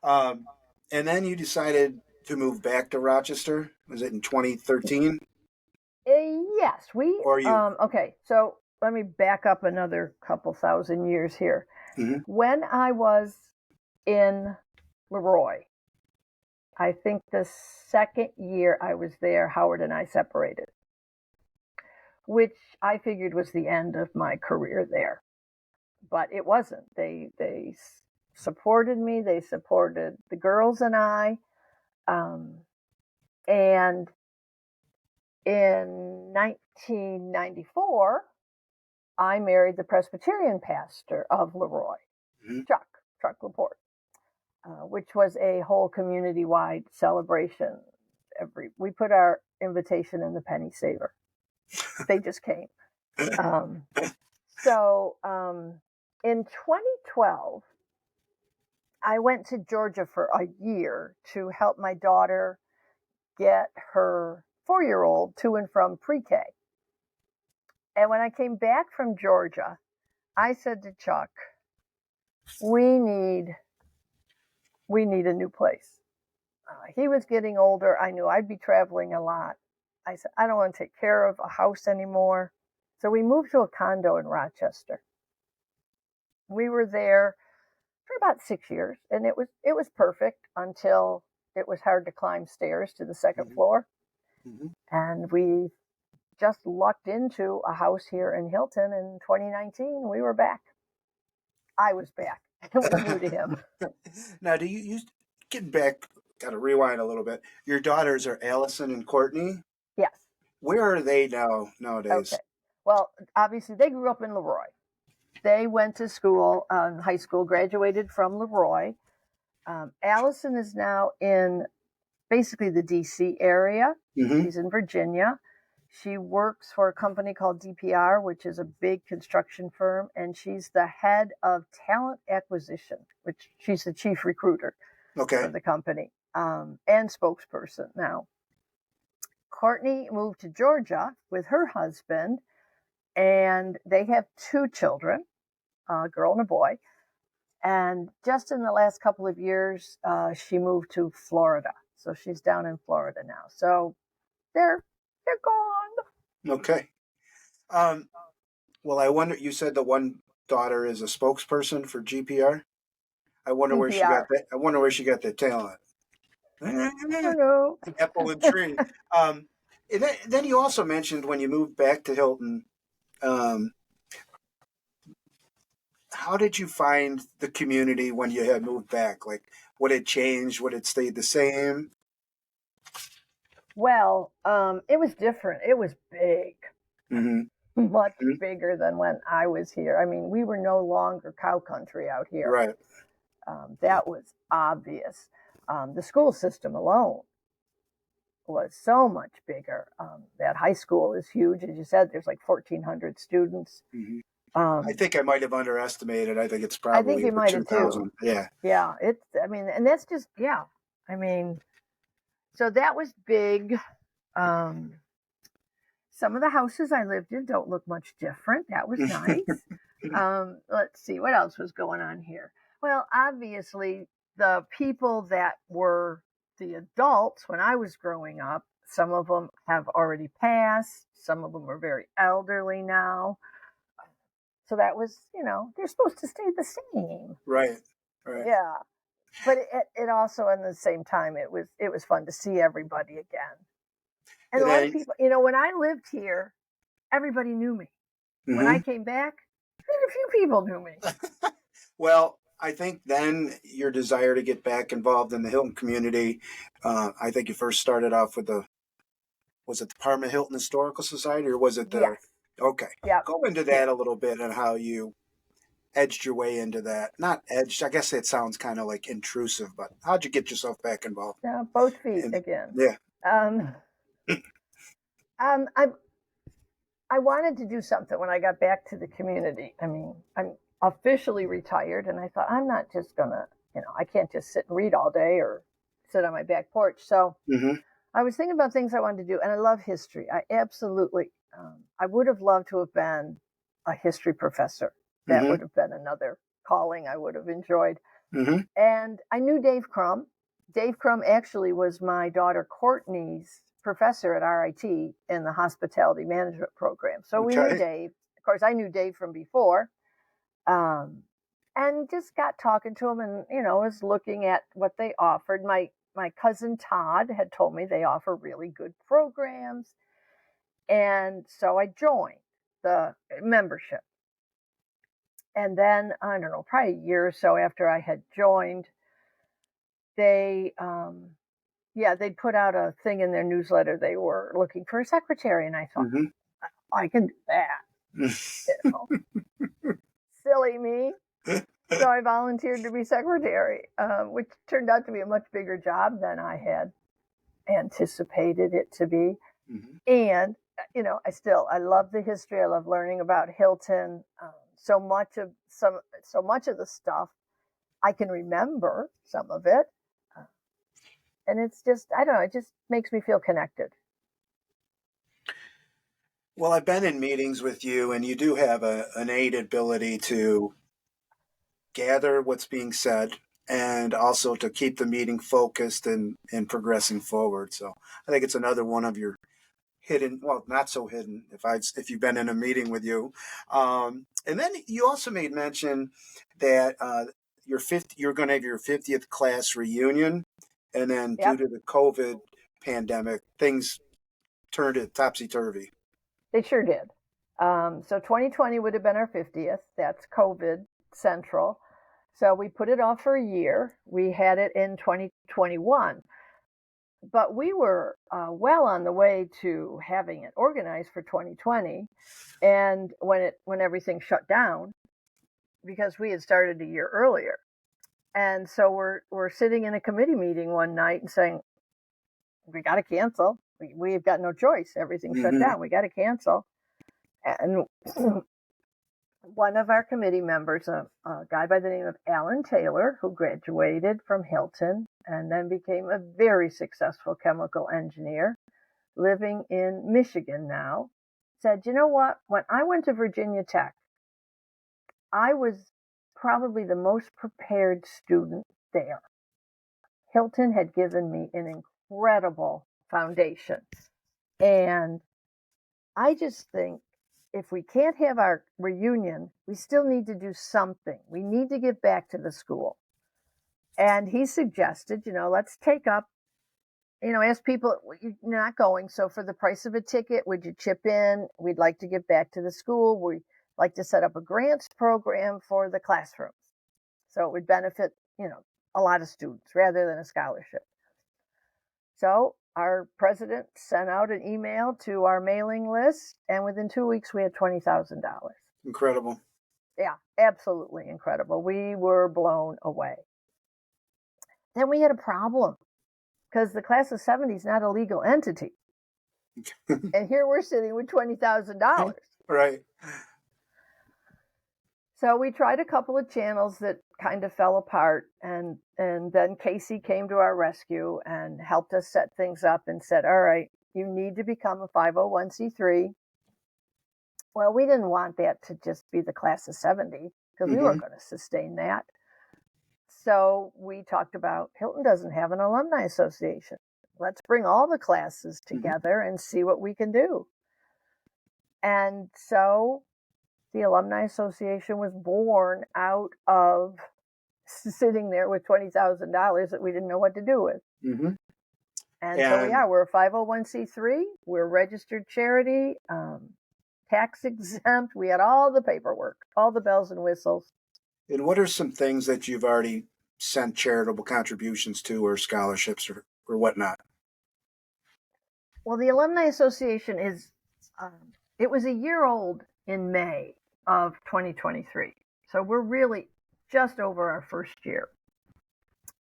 And then you decided to move back to Rochester. Was it in 2013? Yes, we. Or you? Okay, so let me back up another couple thousand years here. Hmm. When I was in Leroy, I think the second year I was there, Howard and I separated, which I figured was the end of my career there. But it wasn't. They supported me. They supported the girls and I. Um, and in 1994, I married the Presbyterian pastor of Leroy, Hmm. Chuck Leport, which was a whole community-wide celebration. We put our invitation in the penny saver. They just came. Um, so in 2012, I went to Georgia for a year to help my daughter get her 4-year-old to and from pre-K. And when I came back from Georgia, I said to Chuck, we need a new place. He was getting older. I knew I'd be traveling a lot. I said, I don't want to take care of a house anymore. So we moved to a condo in Rochester. We were there for about 6 years, and it was perfect until it was hard to climb stairs to the second floor. Hmm. And we just lucked into a house here in Hilton in 2019. We were back. I was back. It was new to him. Now, do you get back? Got to rewind a little bit. Your daughters are Allison and Courtney. Yes. Where are they nowadays? Okay. Well, obviously, they grew up in Leroy. They went to school, high school, graduated from Leroy. Allison is now in basically the DC area. Hmm. She's in Virginia. She works for a company called DPR, which is a big construction firm, and she's the head of talent acquisition, which she's the chief recruiter Okay. for the company, and spokesperson now. Courtney moved to Georgia with her husband, and they have 2 children, a girl and a boy. And just in the last couple of years, she moved to Florida. So she's down in Florida now. So they're gone. Okay. Well, I wonder. You said the one daughter is a spokesperson for GPR. I wonder where she got DPR. that. I wonder where she got that talent. I don't know. Apple and tree. And then you also mentioned when you moved back to Hilton. Um, how did you find the community when you had moved back? Like, what had changed? What had stayed the same? Well, it was different. It was big, Hmm. much bigger than when I was here. I mean, we were no longer cow country out here. Right. That was obvious. The school system alone was so much bigger. That high school is huge. As you said, there's like 1,400 students. Hmm. I think I might have underestimated. I think it's I think probably you over might have too. 2,000. Yeah. Yeah, I mean, and that's just, yeah. I mean, so that was big. Um, some of the houses I lived in don't look much different. That was nice. Let's see, what else was going on here? Well, obviously, the people that were the adults when I was growing up, some of them have already passed. Some of them are very elderly now. So that was, they're supposed to stay the same. Right. Right. Yeah. But it also, at the same time, it was fun to see everybody again. And a lot of people, when I lived here, everybody knew me. When I came back, very few people knew me. Well, I think then your desire to get back involved in the Hilton community, I think you first started off with was it the Parma Hilton Historical Society or was it the, Yes. okay. Yep. Go into that a little bit and how you edged your way into that. Not edged, I guess that sounds kind of like intrusive, but how'd you get yourself back involved? Yeah, both feet again. Yeah. Um, I wanted to do something when I got back to the community. I mean, I'm officially retired, and I thought, I'm not just gonna, I can't just sit and read all day or sit on my back porch. So I was thinking about things I wanted to do, and I love history. I absolutely, I would have loved to have been a history professor. That would have been another calling I would have enjoyed. And I knew Dave Crum. Dave Crum actually was my daughter Courtney's professor at RIT in the hospitality management program. So we knew Dave. Of course, I knew Dave from before, and just got talking to him, and was looking at what they offered. My cousin Todd had told me they offer really good programs, and so I joined the membership. And then I don't know, probably a year or so after I had joined, they they put out a thing in their newsletter. They were looking for a secretary, and I thought, I can do that. Silly me. So I volunteered to be secretary, which turned out to be a much bigger job than I had anticipated it to be. And I love the history. I love learning about Hilton. So much of the stuff I can remember, some of it, and it's just, I don't know, it just makes me feel connected. Well, I've been in meetings with you, and you do have an innate ability to gather what's being said and also to keep the meeting focused and progressing forward. So I think it's another one of your hidden, well, not so hidden if you've been in a meeting with you. And then you also made mention that you're going to have your 50th class reunion, and then due to the COVID pandemic, things turned it topsy-turvy. They sure did. So 2020 would have been our 50th. That's COVID central. So we put it off for a year. We had it in 2021. But we were well on the way to having it organized for 2020. And when everything shut down, because we had started a year earlier. And so we're sitting in a committee meeting one night and saying, we got to cancel. We've got no choice. Everything shut down. We got to cancel. And one of our committee members, a guy by the name of Alan Taylor, who graduated from Hilton and then became a very successful chemical engineer living in Michigan now, said, you know what? When I went to Virginia Tech, I was probably the most prepared student there. Hilton had given me an incredible foundation. And I just think if we can't have our reunion, we still need to do something. We need to give back to the school. And he suggested, let's take up, ask people, you're not going, so for the price of a ticket, would you chip in? We'd like to give back to the school. We'd like to set up a grants program for the classrooms. So it would benefit, a lot of students rather than a scholarship. So our president sent out an email to our mailing list, and within 2 weeks, we had $20,000. Incredible. Yeah, absolutely incredible. We were blown away. Then we had a problem because the class of 70 is not a legal entity. And here we're sitting with $20,000. Right. So we tried a couple of channels that kind of fell apart, and then Casey came to our rescue and helped us set things up and said, all right, you need to become a 501c3. Well, we didn't want that to just be the class of 70 because we weren't going to sustain that. So we talked about Hilton doesn't have an alumni association. Let's bring all the classes together and see what we can do. And so the Alumni Association was born out of sitting there with $20,000 that we didn't know what to do with. And so we're a 501c3. We're a registered charity, tax exempt. We had all the paperwork, all the bells and whistles. And what are some things that you've already sent charitable contributions to, or scholarships, or whatnot? Well, the Alumni Association is, it was a year old in May of 2023. So we're really just over our first year.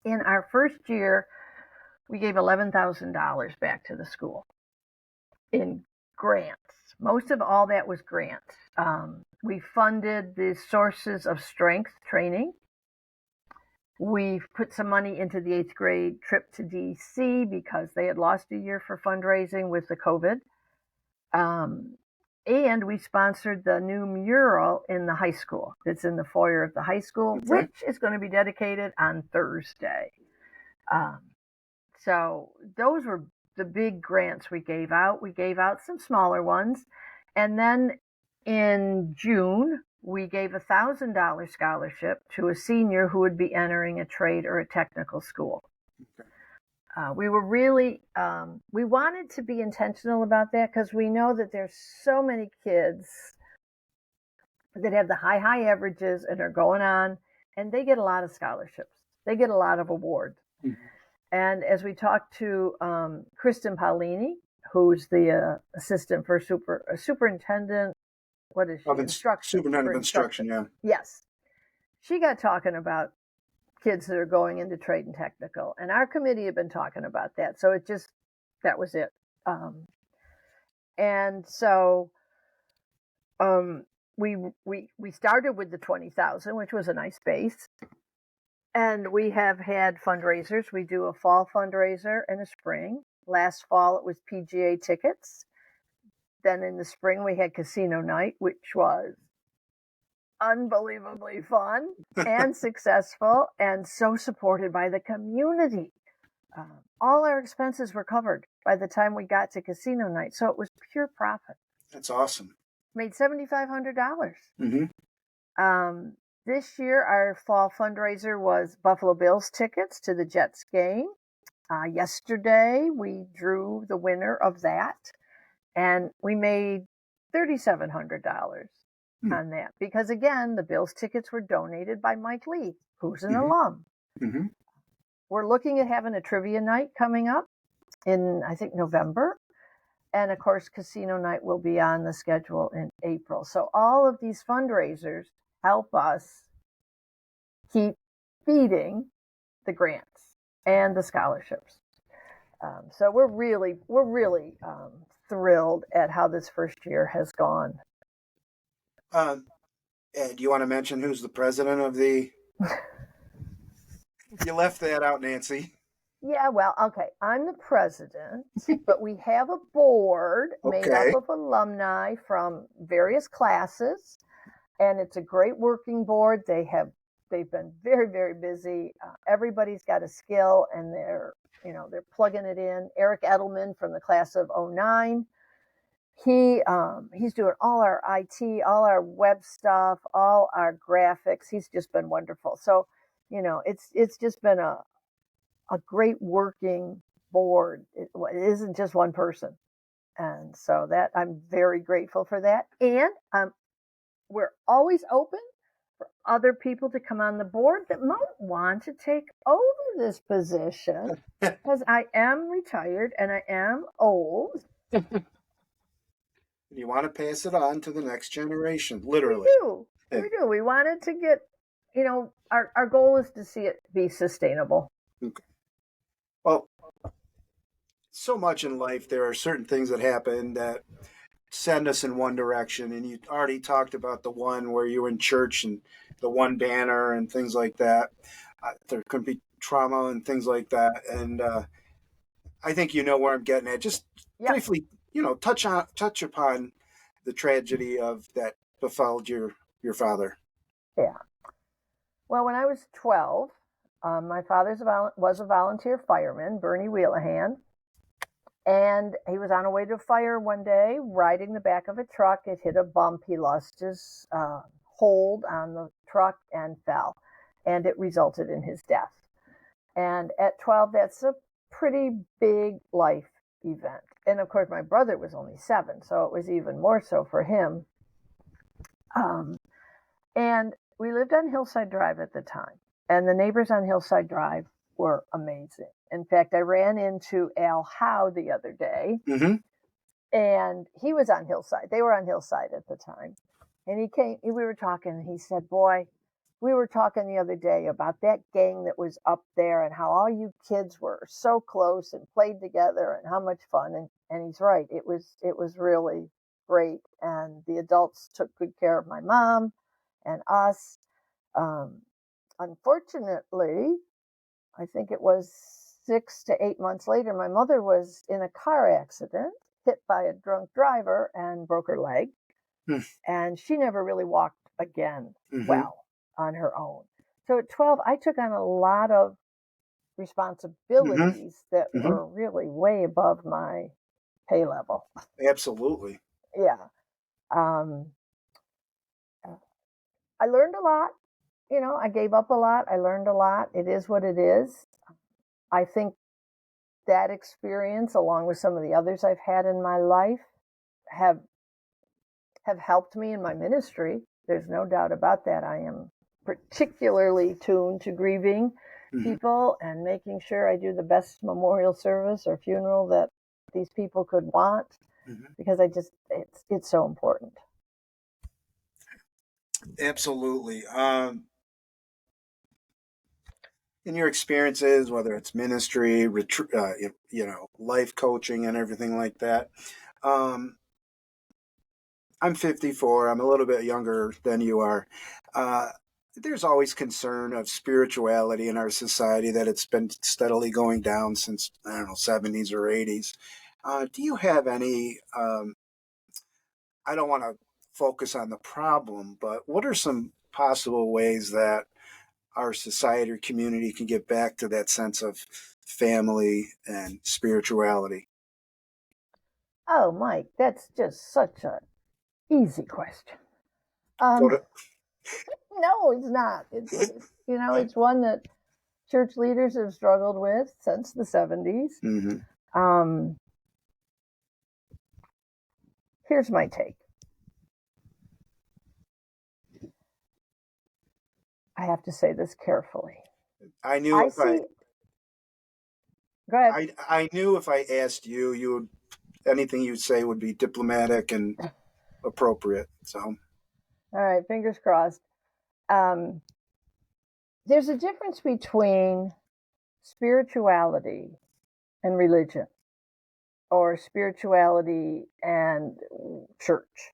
In our first year, we gave $11,000 back to the school in grants. Most of all that was grants. We funded the Sources of Strength training. We put some money into the 8th grade trip to DC because they had lost a year for fundraising with the COVID. And we sponsored the new mural in the high school. It's in the foyer of the high school, which is going to be dedicated on Thursday. So those were the big grants we gave out. We gave out some smaller ones. And then in June, we gave a $1,000 scholarship to a senior who would be entering a trade or a technical school. We were really, we wanted to be intentional about that because we know that there's so many kids that have the high averages and are going on, and they get a lot of scholarships. They get a lot of awards. Mm-hmm. And as we talked to Kristen Paulini, who's the assistant for superintendent, what is she? Instruction. Superintendent of instruction, yeah. Yes. She got talking about kids that are going into trade and technical, and our committee had been talking about that. So that was it. And so we started with the 20,000, which was a nice base. And we have had fundraisers. We do a fall fundraiser and a spring. Last fall, it was PGA tickets. Then in the spring, we had casino night, which was unbelievably fun and successful and so supported by the community. All our expenses were covered by the time we got to casino night. So it was pure profit. That's awesome. Made $7,500. Mm-hmm. This year, our fall fundraiser was Buffalo Bills tickets to the Jets game. Yesterday, we drew the winner of that, and we made $3,700 on that. Because, again, the Bills tickets were donated by Mike Lee, who's an alum. Mm-hmm. We're looking at having a trivia night coming up in, I think, November. And, of course, casino night will be on the schedule in April. So all of these fundraisers help us keep feeding the grants and the scholarships. So we're really thrilled at how this first year has gone. Do you want to mention who's the president of the... You left that out, Nancy. Yeah, well, okay, I'm the president, but we have a board made up of alumni from various classes, and it's a great working board. They've been very, very busy. Everybody's got a skill, and they're plugging it in. Eric Edelman from the class of 09, he's doing all our IT, all our web stuff, all our graphics. He's just been wonderful. So, it's just been a great working board. It isn't just one person. And so that I'm very grateful for that. And we're always open for other people to come on the board that might want to take over this position because I am retired and I am old. You want to pass it on to the next generation, literally. We do. We wanted to get, our goal is to see it be sustainable. Okay. Well, so much in life, there are certain things that happen that send us in one direction. And you already talked about the one where you were in church and the one banner and things like that. There could be trauma and things like that. And I think you know where I'm getting at. Just briefly, touch upon the tragedy of that befell your father. Yeah. Well, when I was 12, my father was a volunteer fireman, Bernie Wheelahan, and he was on a way to a fire one day, riding the back of a truck. It hit a bump. He lost his hold on the truck and fell, and it resulted in his death. And at 12, that's a pretty big life event. And of course, my brother was only 7, so it was even more so for him. And we lived on Hillside Drive at the time. And the neighbors on Hillside Drive were amazing. In fact, I ran into Al Howe the other day, and he was on Hillside. They were on Hillside at the time. And he came, we were talking, and he said, boy, we were talking the other day about that gang that was up there and how all you kids were so close and played together and how much fun. And he's right. It was really great. And the adults took good care of my mom and us. Unfortunately, I think it was 6 to 8 months later, my mother was in a car accident, hit by a drunk driver and broke her leg. And she never really walked again well on her own. So at 12, I took on a lot of responsibilities that were really way above my pay level. Absolutely. Yeah. I learned a lot. I gave up a lot. I learned a lot. It is what it is. I think that experience, along with some of the others I've had in my life, have helped me in my ministry. There's no doubt about that. I am particularly tuned to grieving people and making sure I do the best memorial service or funeral that these people could want, because it's so important. Absolutely. In your experiences, whether it's ministry, life coaching, and everything like that, um, I'm 54. I'm a little bit younger than you are. Uh, there's always concern of spirituality in our society, that it's been steadily going down since, I don't know, 70s or 80s. Do you have any? I don't want to focus on the problem, but what are some possible ways that our society or community can get back to that sense of family and spirituality? Oh, Mike, that's just such an easy question. Go to, No, it's not. It's one that church leaders have struggled with since the 70s. Um, here's my take. I have to say this carefully. I knew if I Go ahead. I knew if I asked you, anything you'd say would be diplomatic and appropriate. So, all right, fingers crossed. There's a difference between spirituality and religion, or spirituality and church.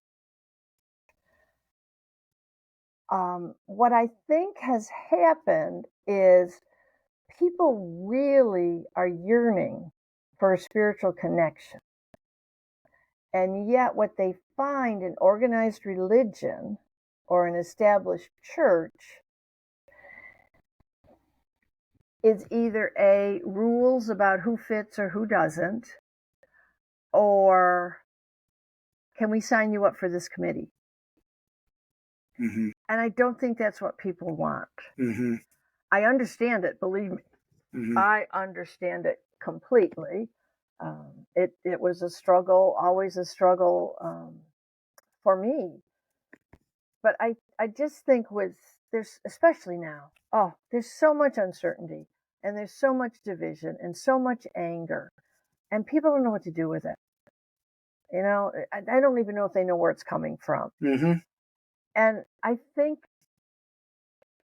What I think has happened is people really are yearning for a spiritual connection. And yet, what they find in organized religion or an established church is either rules about who fits or who doesn't, or can we sign you up for this committee? And I don't think that's what people want. I understand it, believe me. I understand it completely. It was a struggle, always a struggle for me. But I just think there's, especially now, there's so much uncertainty, and there's so much division and so much anger, and people don't know what to do with it. I don't even know if they know where it's coming from. And I think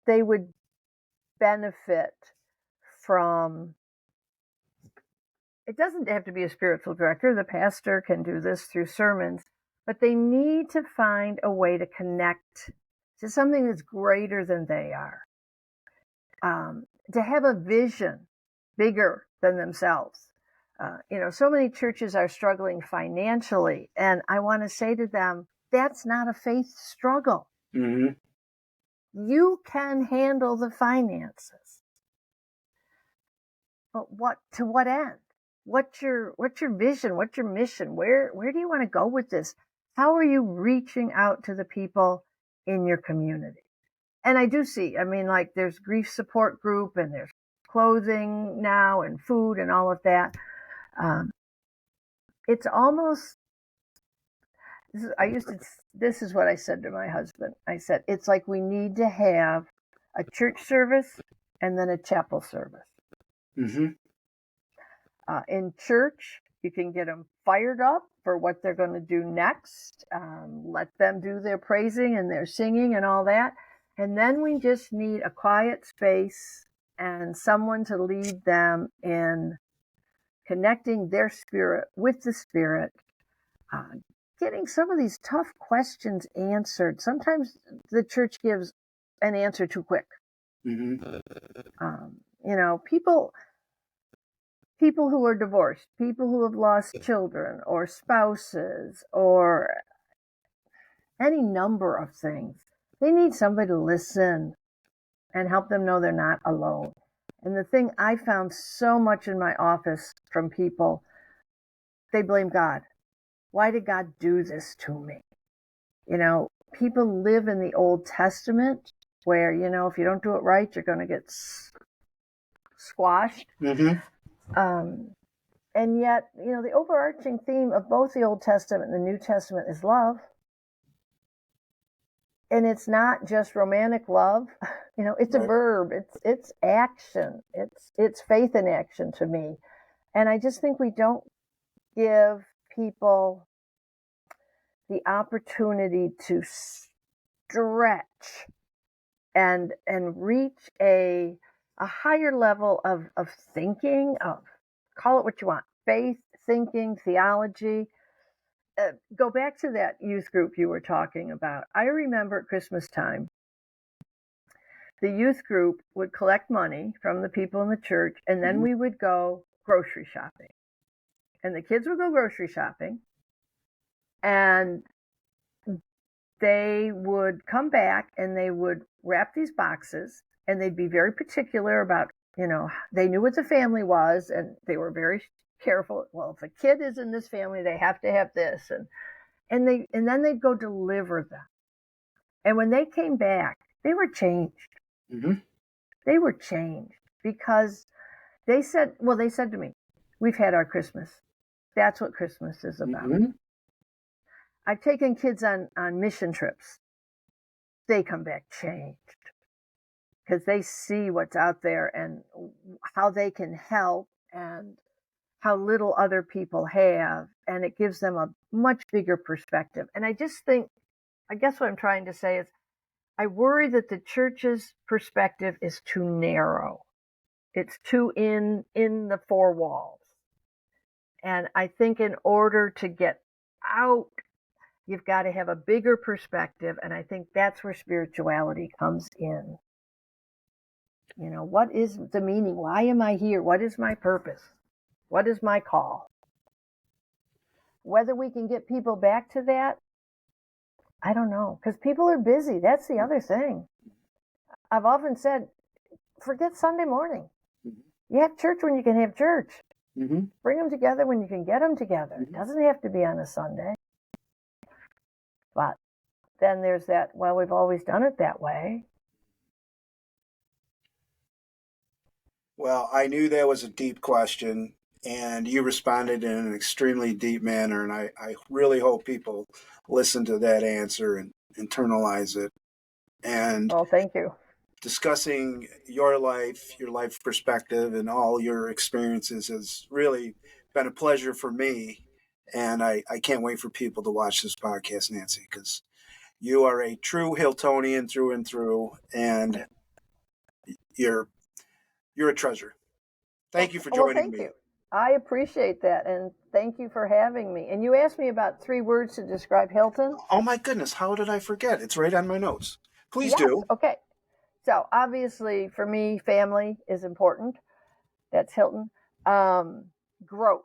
they would benefit from, it doesn't have to be a spiritual director. The pastor can do this through sermons, but they need to find a way to connect to something that's greater than they are. To have a vision bigger than themselves. So many churches are struggling financially, and I want to say to them, that's not a faith struggle. You can handle the finances. But to what end? What's your vision? What's your mission? Where do you want to go with this? How are you reaching out to the people in your community? And I do see, like there's grief support group, and there's clothing now, and food, and all of that. It's almost, this is what I said to my husband. I said, it's like we need to have a church service and then a chapel service. In church, you can get them fired up for what they're going to do next. Let them do their praising and their singing and all that. And then we just need a quiet space and someone to lead them in connecting their spirit with the Spirit, getting some of these tough questions answered. Sometimes the church gives an answer too quick. People who are divorced, people who have lost children or spouses or any number of things, they need somebody to listen and help them know they're not alone. And the thing I found so much in my office from people, they blame God. Why did God do this to me? people live in the Old Testament where, if you don't do it right, you're going to get squashed. And yet, the overarching theme of both the Old Testament and the New Testament is love. And it's not just romantic love. It's a verb. It's action. It's faith in action to me. And I just think we don't give people the opportunity to stretch and reach a higher level of thinking, of call it what you want, faith, thinking, theology. Go back to that youth group you were talking about. I remember at Christmas time, the youth group would collect money from the people in the church, and then we would go grocery shopping. And the kids would go grocery shopping, and they would come back and they would wrap these boxes, and they'd be very particular about, they knew what the family was, and they were very careful. Well, if a kid is in this family, they have to have this, and then they'd go deliver them. And when they came back, they were changed. They were changed because they said to me, "We've had our Christmas. That's what Christmas is about." I've taken kids on mission trips. They come back changed because they see what's out there and how they can help and how little other people have. And it gives them a much bigger perspective. And I just think, I guess what I'm trying to say is, I worry that the church's perspective is too narrow. It's too in the four walls. And I think in order to get out, you've got to have a bigger perspective, and I think that's where spirituality comes in. What is the meaning? Why am I here? What is my purpose? What is my call? Whether we can get people back to that, I don't know, because people are busy. That's the other thing. I've often said, forget Sunday morning. You have church when you can have church. Bring them together when you can get them together. It doesn't have to be on a Sunday. But then there's that, well, we've always done it that way. Well, I knew that was a deep question, and you responded in an extremely deep manner, and I really hope people listen to that answer and internalize it. And thank you. Discussing your life perspective, and all your experiences has really been a pleasure for me. And I can't wait for people to watch this podcast, Nancy, because you are a true Hiltonian through and through, and you're a treasure. Thank you for joining me. Thank you. I appreciate that, and thank you for having me. And you asked me about 3 words to describe Hilton. Oh my goodness, how did I forget? It's right on my notes. Please do. Okay. So obviously for me, family is important. That's Hilton. Growth.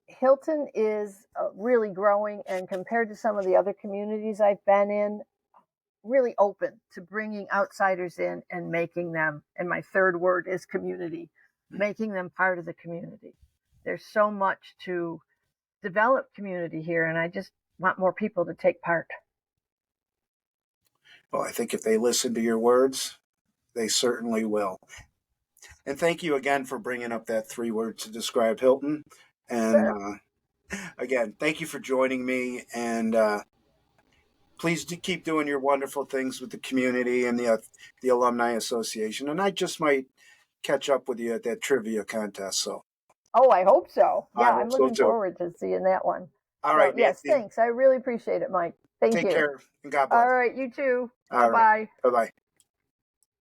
Hilton is really growing, and compared to some of the other communities I've been in, really open to bringing outsiders in and making them, and my 3rd word is community, making them part of the community. There's so much to develop community here, and I just want more people to take part. Well, I think if they listen to your words, they certainly will. And thank you again for bringing up that 3 words to describe Hilton. And again, thank you for joining me. And please keep doing your wonderful things with the community and the Alumni Association. And I just might catch up with you at that trivia contest. So. Oh, I hope so. Yeah, I'm so looking too. forward to seeing that one. All right, yes, Nancy. Thanks. I really appreciate it, Mike. Thank you. Take care, and God bless. All right, you too. All Bye-bye. Bye-bye.